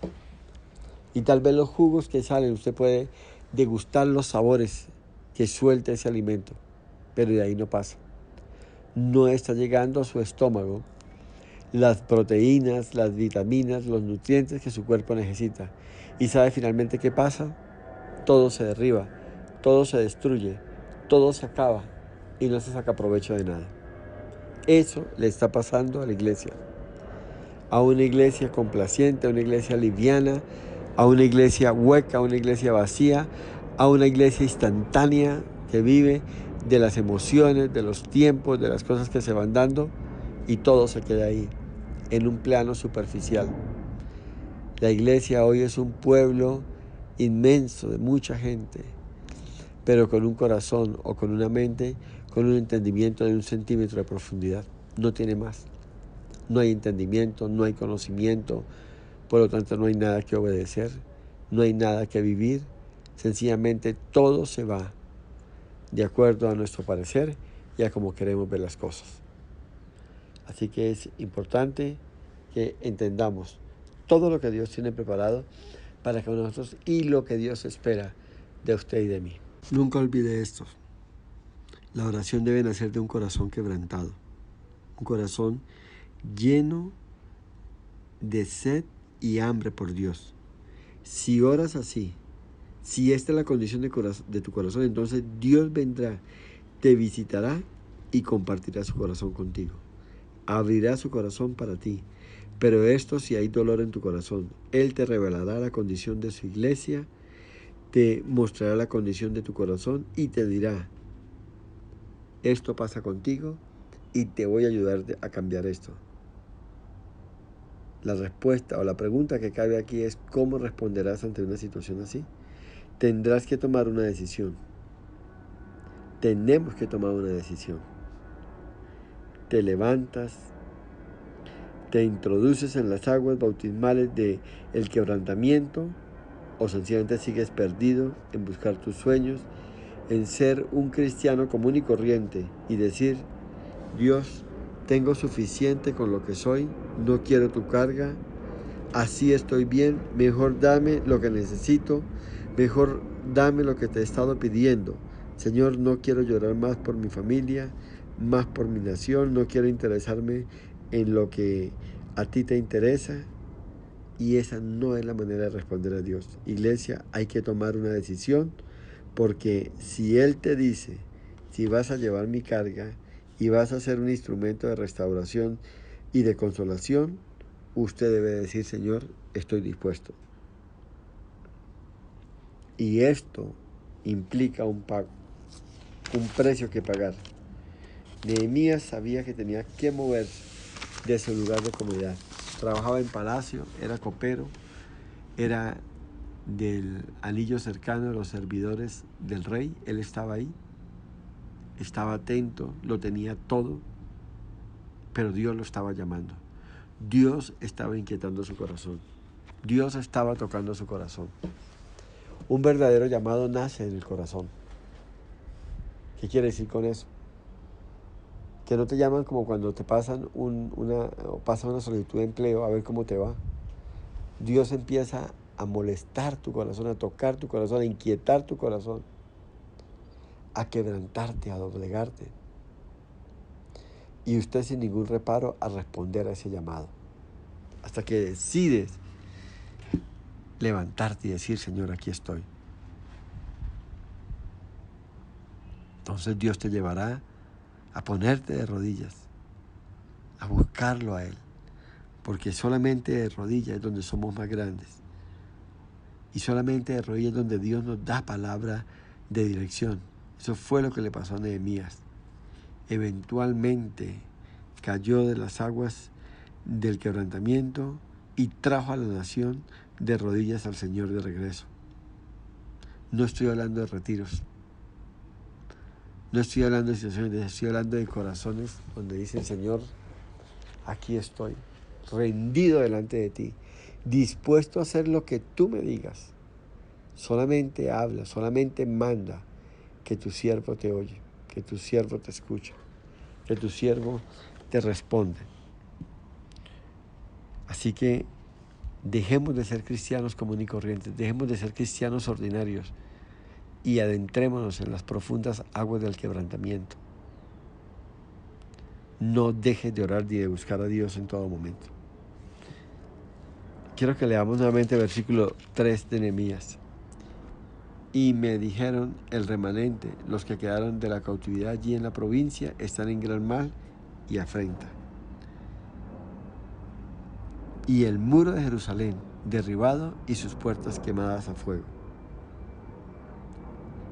Y tal vez los jugos que salen, usted puede degustar los sabores que suelta ese alimento, pero de ahí no pasa. No está llegando a su estómago las proteínas, las vitaminas, los nutrientes que su cuerpo necesita. ¿Y sabe finalmente qué pasa? Todo se derriba, todo se destruye, todo se acaba y no se saca provecho de nada. Eso le está pasando a la iglesia. A una iglesia complaciente, a una iglesia liviana, a una iglesia hueca, a una iglesia vacía, a una iglesia instantánea que vive de las emociones, de los tiempos, de las cosas que se van dando, y todo se queda ahí, en un plano superficial. La iglesia hoy es un pueblo inmenso de mucha gente, pero con un corazón o con una mente, con un entendimiento de 1 centímetro de profundidad. No tiene más. No hay entendimiento, no hay conocimiento, por lo tanto no hay nada que obedecer, no hay nada que vivir. Sencillamente todo se va de acuerdo a nuestro parecer y a cómo queremos ver las cosas. Así que es importante que entendamos todo lo que Dios tiene preparado para que nosotros y lo que Dios espera de usted y de mí. Nunca olvide esto. La oración debe nacer de un corazón quebrantado, un corazón lleno de sed y hambre por Dios. Si oras así, si esta es la condición de tu corazón, entonces Dios vendrá, te visitará y compartirá su corazón contigo. Abrirá su corazón para ti. Pero esto si hay dolor en tu corazón. Él te revelará la condición de su iglesia, te mostrará la condición de tu corazón y te dirá, esto pasa contigo y te voy a ayudar a cambiar esto. La respuesta o la pregunta que cabe aquí es, ¿cómo responderás ante una situación así? Tendrás que tomar una decisión. Tenemos que tomar una decisión. Te levantas, te introduces en las aguas bautismales del quebrantamiento, o sencillamente sigues perdido en buscar tus sueños, en ser un cristiano común y corriente y decir, Dios, tengo suficiente con lo que soy, no quiero tu carga, así estoy bien, mejor dame lo que necesito, mejor dame lo que te he estado pidiendo. Señor, no quiero llorar más por mi familia, más por mi nación, no quiero interesarme en lo que a ti te interesa. Y esa no es la manera de responder a Dios. Iglesia, hay que tomar una decisión, porque si Él te dice, si vas a llevar mi carga y vas a ser un instrumento de restauración y de consolación, usted debe decir, Señor, estoy dispuesto. Y esto implica un pago, un precio que pagar. Nehemías sabía que tenía que moverse de su lugar de comodidad. Trabajaba en palacio, era copero, era del anillo cercano de los servidores del rey. Él estaba ahí, estaba atento, lo tenía todo, pero Dios lo estaba llamando. Dios estaba inquietando su corazón. Dios estaba tocando su corazón. Un verdadero llamado nace en el corazón. ¿Qué quiere decir con eso? Que no te llaman como cuando te pasan una solicitud de empleo a ver cómo te va. Dios empieza a molestar tu corazón, a tocar tu corazón, a inquietar tu corazón, a quebrantarte, a doblegarte. Y usted sin ningún reparo a responder a ese llamado. Hasta que decides levantarte y decir, Señor, aquí estoy. Entonces Dios te llevará a ponerte de rodillas, a buscarlo a Él. Porque solamente de rodillas es donde somos más grandes. Y solamente de rodillas es donde Dios nos da palabra de dirección. Eso fue lo que le pasó a Nehemías. Eventualmente cayó de las aguas del quebrantamiento y trajo a la nación de rodillas al Señor de regreso. No estoy hablando de retiros. No estoy hablando de situaciones, estoy hablando de corazones donde dicen, Señor, aquí estoy, rendido delante de ti, dispuesto a hacer lo que tú me digas. Solamente habla, solamente manda, que tu siervo te oye, que tu siervo te escucha, que tu siervo te responde. Así que dejemos de ser cristianos comunes y corrientes, dejemos de ser cristianos ordinarios y adentrémonos en las profundas aguas del quebrantamiento. No dejes de orar ni de buscar a Dios en todo momento. Quiero que leamos nuevamente el versículo 3 de Nehemías. Y me dijeron, el remanente, los que quedaron de la cautividad allí en la provincia, están en gran mal y afrenta. Y el muro de Jerusalén derribado y sus puertas quemadas a fuego.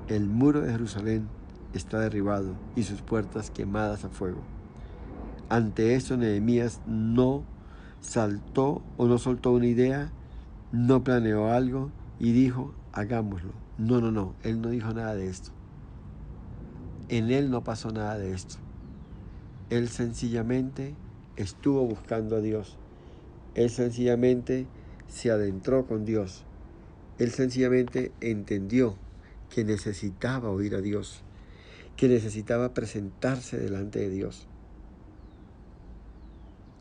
El muro de Jerusalén está derribado y sus puertas quemadas a fuego. Ante esto Nehemías no saltó o no soltó una idea, no planeó algo y dijo, hagámoslo. No, él no dijo nada de esto. En él no pasó nada de esto. Él sencillamente estuvo buscando a Dios. Él sencillamente se adentró con Dios. Él sencillamente entendió que necesitaba oír a Dios, que necesitaba presentarse delante de Dios.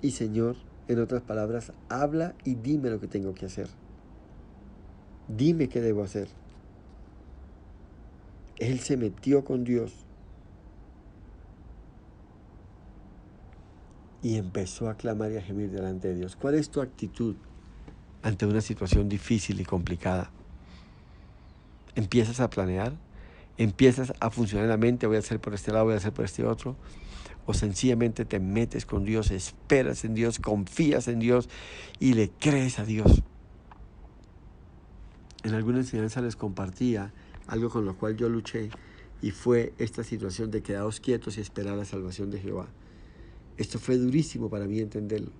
Y Señor, en otras palabras, habla y dime lo que tengo que hacer. Dime qué debo hacer. Él se metió con Dios. y empezó a clamar y a gemir delante de Dios. ¿Cuál es tu actitud ante una situación difícil y complicada? ¿Empiezas a planear? ¿Empiezas a funcionar en la mente? Voy a hacer por este lado, voy a hacer por este otro. O sencillamente te metes con Dios, esperas en Dios, confías en Dios y le crees a Dios. En alguna enseñanza les compartía algo con lo cual yo luché, y fue esta situación de quedaos quietos y esperar la salvación de Jehová. Esto fue durísimo para mí entenderlo,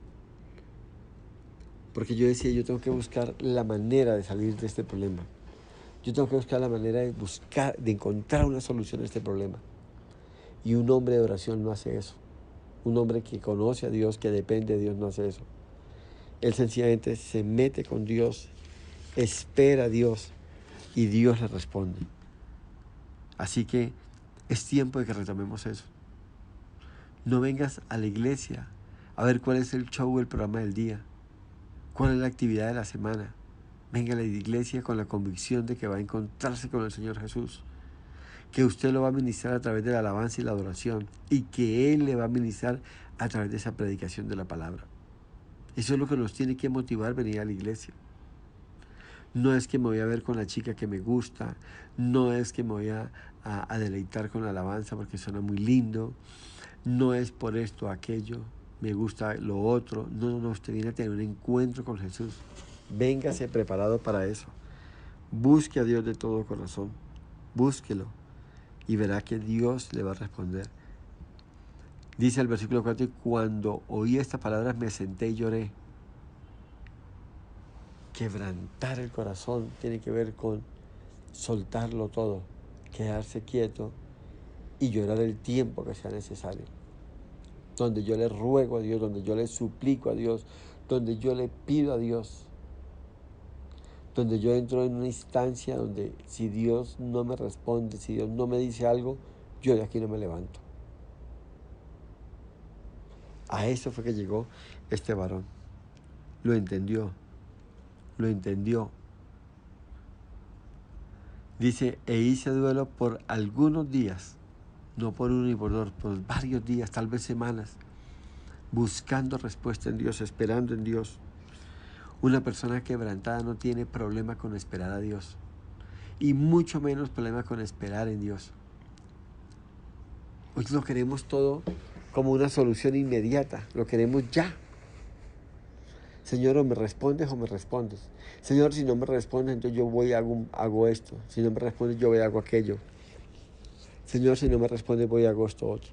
porque yo decía, yo tengo que buscar la manera de salir de este problema. Yo tengo que buscar la manera de encontrar una solución a este problema. Y un hombre de oración no hace eso. Un hombre que conoce a Dios, que depende de Dios, no hace eso. Él sencillamente se mete con Dios, espera a Dios y Dios le responde. Así que es tiempo de que retomemos eso. No vengas a la iglesia a ver cuál es el show, el programa del día, cuál es la actividad de la semana. Venga a la iglesia con la convicción de que va a encontrarse con el Señor Jesús, que usted lo va a ministrar a través de la alabanza y la adoración, y que Él le va a ministrar a través de esa predicación de la palabra. Eso es lo que nos tiene que motivar a venir a la iglesia. No es que me voy a ver con la chica que me gusta, no es que me voy a deleitar con la alabanza porque suena muy lindo, no es por esto o aquello, me gusta lo otro. No, usted viene a tener un encuentro con Jesús. Véngase preparado para eso. Busque a Dios de todo corazón, búsquelo y verá que Dios le va a responder. Dice el versículo 4, y cuando oí estas palabras me senté y lloré. Quebrantar el corazón tiene que ver con soltarlo todo, quedarse quieto y llorar el tiempo que sea necesario. Donde yo le ruego a Dios, donde yo le suplico a Dios, donde yo le pido a Dios, donde yo entro en una instancia donde si Dios no me responde, si Dios no me dice algo, yo de aquí no me levanto. A eso fue que llegó este varón. Lo entendió. Dice, e hice duelo por algunos días, no por uno ni por dos, por varios días, tal vez semanas, buscando respuesta en Dios, esperando en Dios. Una persona quebrantada no tiene problema con esperar a Dios, y mucho menos problema con esperar en Dios. Hoy lo queremos todo como una solución inmediata, lo queremos ya. Señor, o me respondes o me respondes. Señor, si no me respondes, entonces yo voy y hago esto. Si no me respondes, yo voy y hago aquello. Señor, si no me respondes, voy y hago esto otro.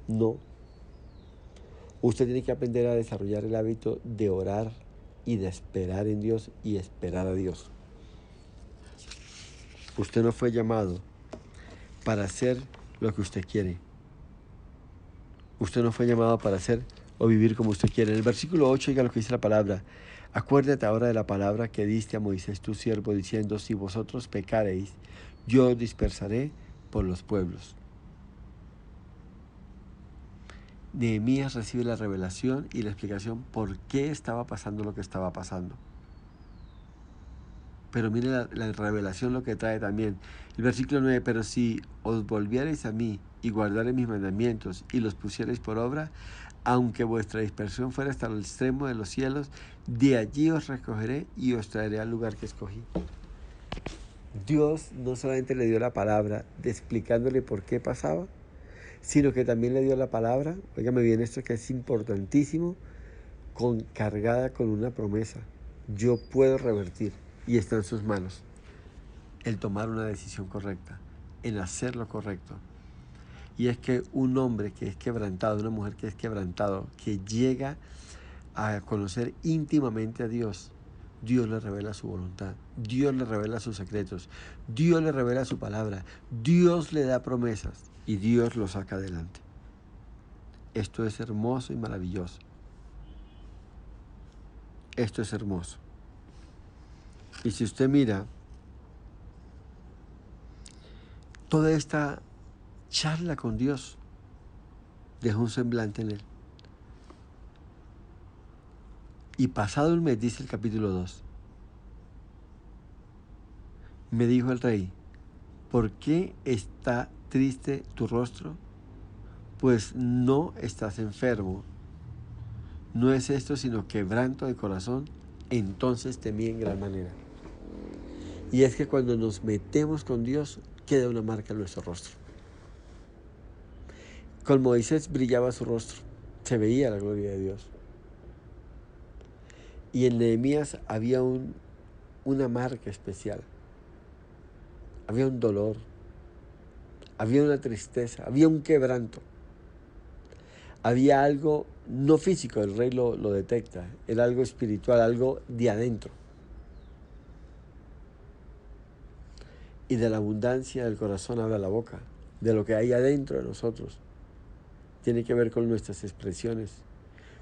No. Usted tiene que aprender a desarrollar el hábito de orar y de esperar en Dios y esperar a Dios. Usted no fue llamado para hacer lo que usted quiere. Usted no fue llamado para hacer o vivir como usted quiere. En el versículo 8, oiga lo que dice la palabra. Acuérdate ahora de la palabra que diste a Moisés tu siervo, diciendo, si vosotros pecareis, yo os dispersaré por los pueblos. Nehemías recibe la revelación y la explicación por qué estaba pasando lo que estaba pasando. Pero mire la revelación lo que trae también. El versículo 9, pero si os volviereis a mí y guardareis mis mandamientos y los pusiereis por obra, aunque vuestra dispersión fuera hasta el extremo de los cielos, de allí os recogeré y os traeré al lugar que escogí. Dios no solamente le dio la palabra explicándole por qué pasaba, sino que también le dio la palabra, óigame bien esto que es importantísimo, cargada con una promesa. Yo puedo revertir y está en sus manos el tomar una decisión correcta, en hacer lo correcto. Y es que un hombre que es quebrantado, una mujer que es quebrantado, que llega a conocer íntimamente a Dios, Dios le revela su voluntad, Dios le revela sus secretos, Dios le revela su palabra, Dios le da promesas y Dios lo saca adelante. Esto es hermoso y maravilloso. Esto es hermoso. Y si usted mira, toda esta charla con Dios dejó un semblante en él. Y pasado un mes, dice el capítulo 2, me dijo el rey, ¿por qué está triste tu rostro? Pues no estás enfermo, no es esto sino quebranto de corazón, entonces temí en gran manera. Y es que cuando nos metemos con Dios, queda una marca en nuestro rostro. Con Moisés brillaba su rostro, se veía la gloria de Dios. Y en Nehemías había una marca especial, había un dolor, había una tristeza, había un quebranto. Había algo no físico, el rey lo detecta, era algo espiritual, algo de adentro. Y de la abundancia del corazón habla la boca, de lo que hay adentro de nosotros. Tiene que ver con nuestras expresiones,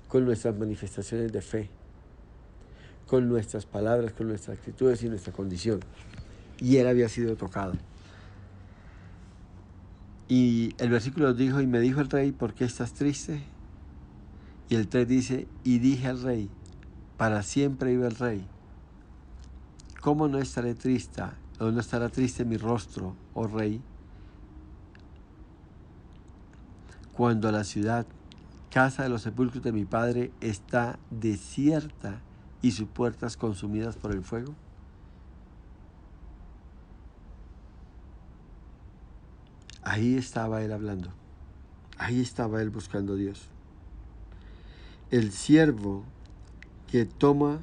con nuestras manifestaciones de fe, con nuestras palabras, con nuestras actitudes y nuestra condición. Y él había sido tocado. Y el versículo dijo, y me dijo el rey, ¿por qué estás triste? Y el 3 dice, y dije al rey, para siempre vive el rey. ¿Cómo no estaré triste, o no estará triste mi rostro, oh rey, cuando la ciudad, casa de los sepulcros de mi padre, está desierta y sus puertas consumidas por el fuego? Ahí estaba él hablando, ahí estaba él buscando a Dios. El siervo que toma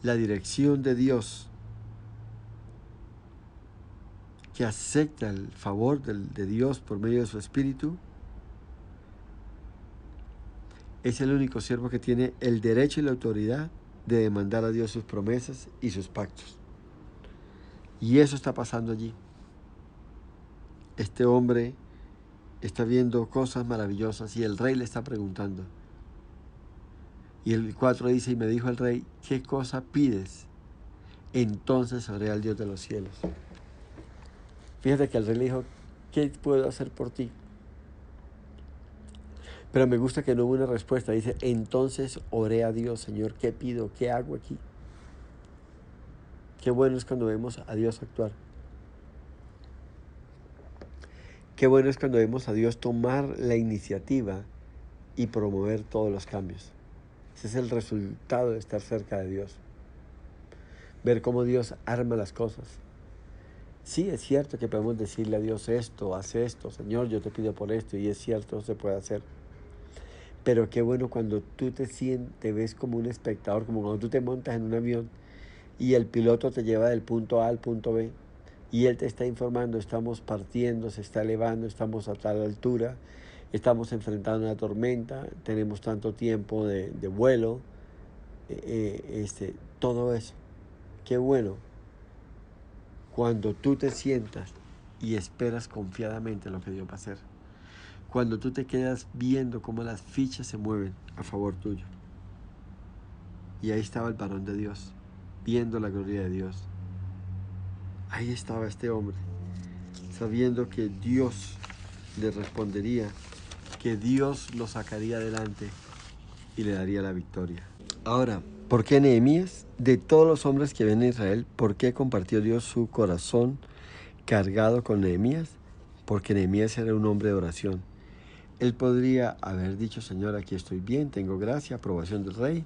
la dirección de Dios, que acepta el favor de Dios por medio de su Espíritu, es el único siervo que tiene el derecho y la autoridad de demandar a Dios sus promesas y sus pactos. Y eso está pasando allí. Este hombre está viendo cosas maravillosas y el rey le está preguntando. Y el 4 dice, y me dijo el rey, ¿qué cosa pides? Entonces oré al Dios de los cielos. Fíjate que el rey le dijo, ¿qué puedo hacer por ti? Pero me gusta que no hubo una respuesta. Dice, entonces oré a Dios, Señor, ¿qué pido? ¿Qué hago aquí? Qué bueno es cuando vemos a Dios actuar. Qué bueno es cuando vemos a Dios tomar la iniciativa y promover todos los cambios. Ese es el resultado de estar cerca de Dios. Ver cómo Dios arma las cosas. Sí, es cierto que podemos decirle a Dios esto, haz esto, Señor, yo te pido por esto, y es cierto, se puede hacer. Pero qué bueno cuando tú te ves como un espectador, como cuando tú te montas en un avión y el piloto te lleva del punto A al punto B y él te está informando, estamos partiendo, se está elevando, estamos a tal altura, estamos enfrentando una tormenta, tenemos tanto tiempo de vuelo, todo eso. Qué bueno cuando tú te sientas y esperas confiadamente lo que Dios va a hacer. Cuando tú te quedas viendo cómo las fichas se mueven a favor tuyo. Y ahí estaba el varón de Dios, viendo la gloria de Dios. Ahí estaba este hombre, sabiendo que Dios le respondería, que Dios lo sacaría adelante y le daría la victoria. Ahora, ¿por qué Nehemías? De todos los hombres que ven a Israel, ¿por qué compartió Dios su corazón cargado con Nehemías? Porque Nehemías era un hombre de oración. Él podría haber dicho, Señor, aquí estoy bien, tengo gracia, aprobación del rey.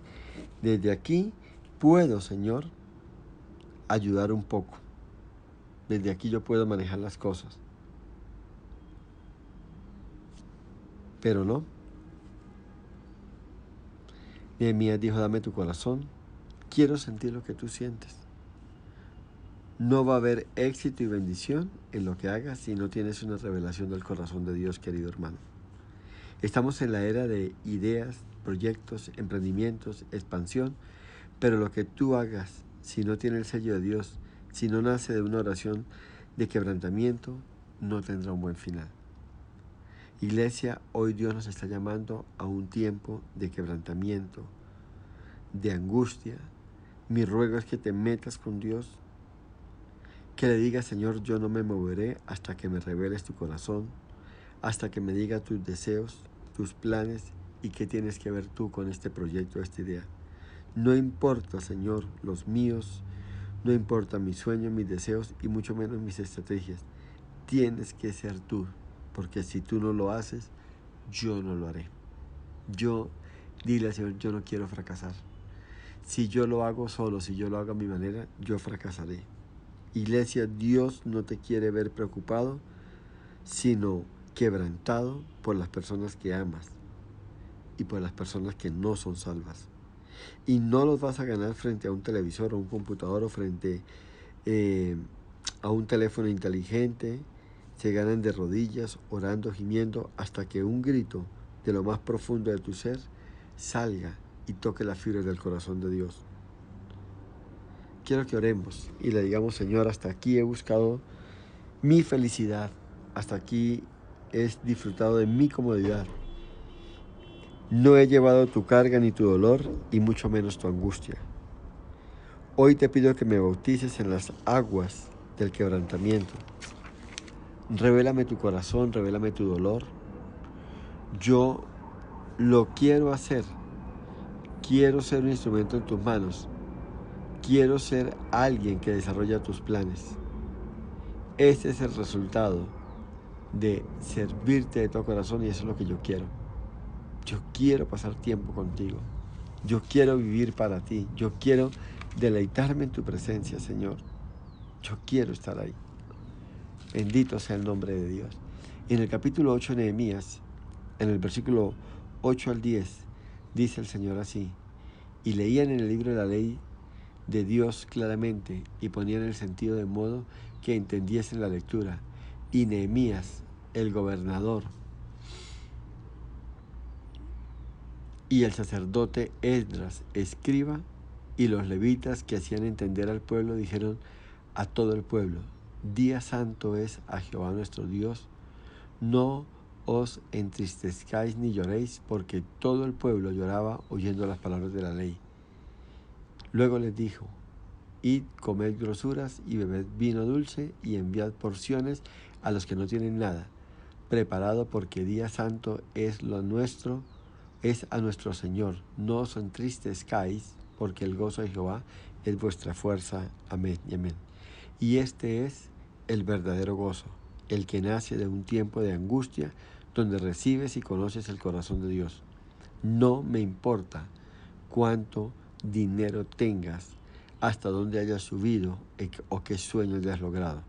Desde aquí puedo, Señor, ayudar un poco. Desde aquí yo puedo manejar las cosas. Pero no. Nehemías dijo, dame tu corazón, quiero sentir lo que tú sientes. No va a haber éxito y bendición en lo que hagas si no tienes una revelación del corazón de Dios, querido hermano. Estamos en la era de ideas, proyectos, emprendimientos, expansión, pero lo que tú hagas, si no tiene el sello de Dios, si no nace de una oración de quebrantamiento, no tendrá un buen final. Iglesia, hoy Dios nos está llamando a un tiempo de quebrantamiento, de angustia. Mi ruego es que te metas con Dios, que le digas, Señor, yo no me moveré hasta que me reveles tu corazón, hasta que me diga tus deseos, tus planes y qué tienes que ver tú con este proyecto, esta idea. No importa, Señor, los míos, no importa mis sueños, mis deseos y mucho menos mis estrategias. Tienes que ser tú, porque si tú no lo haces, yo no lo haré. Dile al Señor, yo no quiero fracasar. Si yo lo hago solo, si yo lo hago a mi manera, yo fracasaré. Iglesia, Dios no te quiere ver preocupado, sino quebrantado por las personas que amas y por las personas que no son salvas. Y no los vas a ganar frente a un televisor o un computador o frente a un teléfono inteligente. Se ganan de rodillas, orando, gimiendo, hasta que un grito de lo más profundo de tu ser salga y toque la fibra del corazón de Dios. Quiero que oremos y le digamos, Señor, hasta aquí he buscado mi felicidad, hasta aquí he disfrutado de mi comodidad. No he llevado tu carga ni tu dolor y mucho menos tu angustia. Hoy te pido que me bautices en las aguas del quebrantamiento. Revélame tu corazón, revélame tu dolor. Yo lo quiero hacer. Quiero ser un instrumento en tus manos. Quiero ser alguien que desarrolla tus planes. Este es el resultado de servirte de todo corazón y eso es lo que yo quiero. Yo quiero pasar tiempo contigo. Yo quiero vivir para ti. Yo quiero deleitarme en tu presencia, Señor. Yo quiero estar ahí. Bendito sea el nombre de Dios. En el capítulo 8 de Nehemías, en el versículo 8 al 10, dice el Señor así: y leían en el libro de la ley de Dios claramente y ponían el sentido de modo que entendiesen la lectura. Y Nehemías, el gobernador, y el sacerdote Esdras, escriba, y los levitas que hacían entender al pueblo, dijeron a todo el pueblo: día santo es a Jehová nuestro Dios, no os entristezcáis ni lloréis, porque todo el pueblo lloraba oyendo las palabras de la ley. Luego les dijo: id, comed grosuras y bebed vino dulce y enviad porciones a los que no tienen nada, preparado porque día santo es lo nuestro, es a nuestro Señor. No os entristezcáis, porque el gozo de Jehová es vuestra fuerza. Amén y amén. Y este es el verdadero gozo, el que nace de un tiempo de angustia, donde recibes y conoces el corazón de Dios. No me importa cuánto dinero tengas, hasta dónde hayas subido o qué sueños hayas logrado.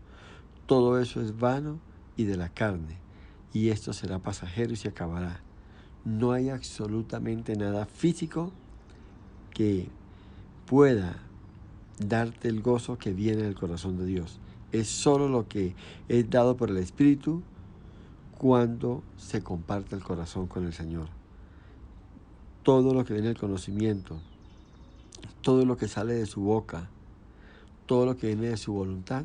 Todo eso es vano y de la carne, y esto será pasajero y se acabará. No hay absolutamente nada físico que pueda darte el gozo que viene del corazón de Dios. Es solo lo que es dado por el Espíritu cuando se comparte el corazón con el Señor. Todo lo que viene del conocimiento, todo lo que sale de su boca, todo lo que viene de su voluntad,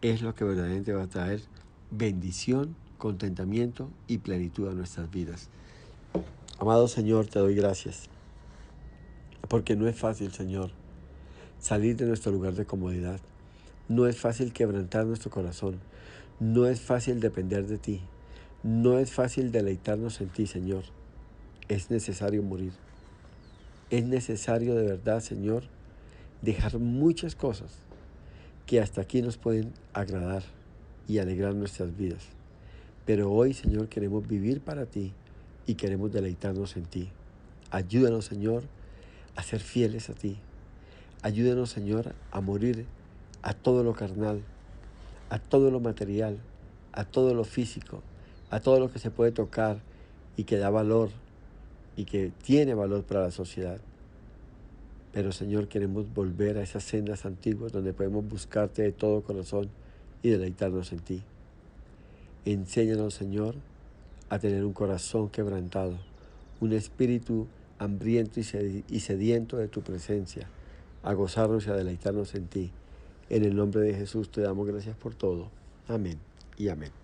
es lo que verdaderamente va a traer bendición, contentamiento y plenitud a nuestras vidas. Amado Señor, te doy gracias, porque no es fácil, Señor, salir de nuestro lugar de comodidad. No es fácil quebrantar nuestro corazón. No es fácil depender de ti. No es fácil deleitarnos en ti, Señor. Es necesario morir. Es necesario de verdad, Señor, dejar muchas cosas que hasta aquí nos pueden agradar y alegrar nuestras vidas. Pero hoy, Señor, queremos vivir para ti y queremos deleitarnos en ti. Ayúdanos, Señor, a ser fieles a ti. Ayúdanos, Señor, a morir a todo lo carnal, a todo lo material, a todo lo físico, a todo lo que se puede tocar y que da valor y que tiene valor para la sociedad. Pero, Señor, queremos volver a esas sendas antiguas donde podemos buscarte de todo corazón y deleitarnos en ti. Enséñanos, Señor, a tener un corazón quebrantado, un espíritu hambriento y sediento de tu presencia, a gozarnos y a deleitarnos en ti. En el nombre de Jesús te damos gracias por todo. Amén y amén.